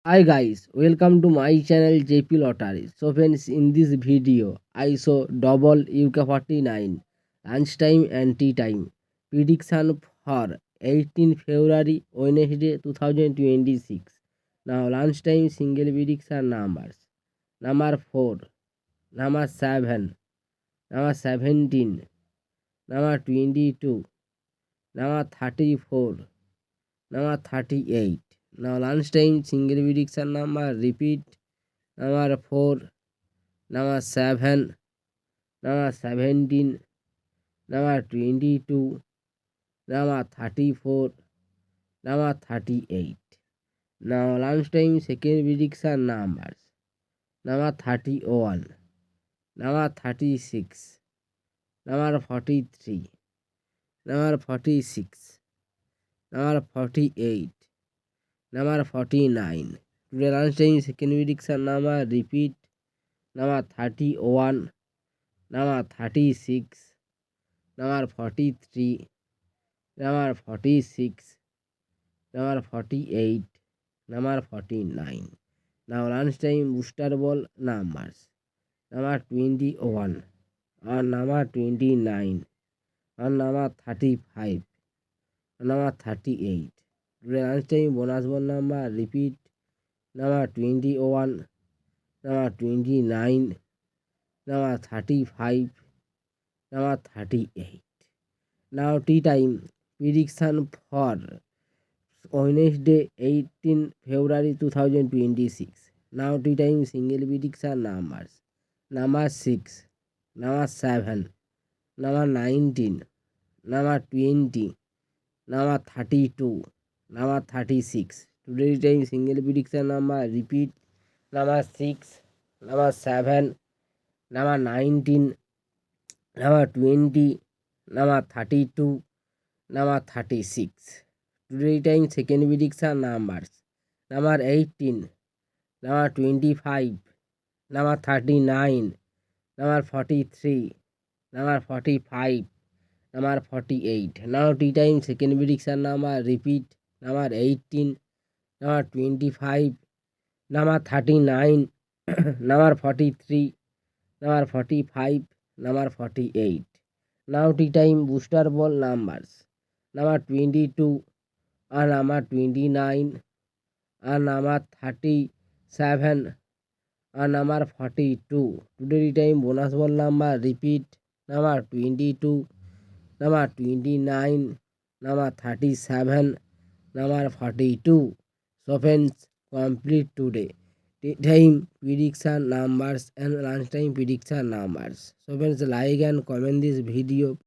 Hi guys, welcome to my channel JP Lottery. So friends, in this video, I show double UK49 lunchtime and tea time prediction for 18 February Wednesday 2026. Now lunchtime single prediction numbers: number 4, number 7, number 17, number 22, number 34, number 38. Now lunchtime single prediction number repeat: number 4, number 7, number 17, number 22, number 34, number 38. Now lunchtime second prediction numbers: number 31, number 36, number 43, number 46, number 48, number 49. Today lunchtime second prediction number repeat: number 31, number 36, number 43, number 46, number 48, number 49. Now lunchtime booster ball numbers: number 21, and number 29, and number 35, and number 38. Today lunchtime bonus ball number repeat: number 21, number 29, number 35, number 38. Now tea time prediction for Wednesday 18 February 2026. Now tea time single prediction numbers: number 6, number 7, number 19, number 20, number 32, number 36. Today's time single prediction number repeat: number 6, number 7, number 19, number 20, number 32, number 36. Today time second prediction numbers: number 18, number 25, number 39, number 43, number 45, number 48. Now tea time second prediction number repeat: number 18, number 25, number 39, number 43, number 45, number 48. Now tea time booster ball numbers: number 22, and number 29, and number 37, and number 42. Today time bonus ball number repeat: number 22, number 29, number 37, number 42. So friends, complete today time prediction numbers and lunchtime prediction numbers. So friends, like and comment this video.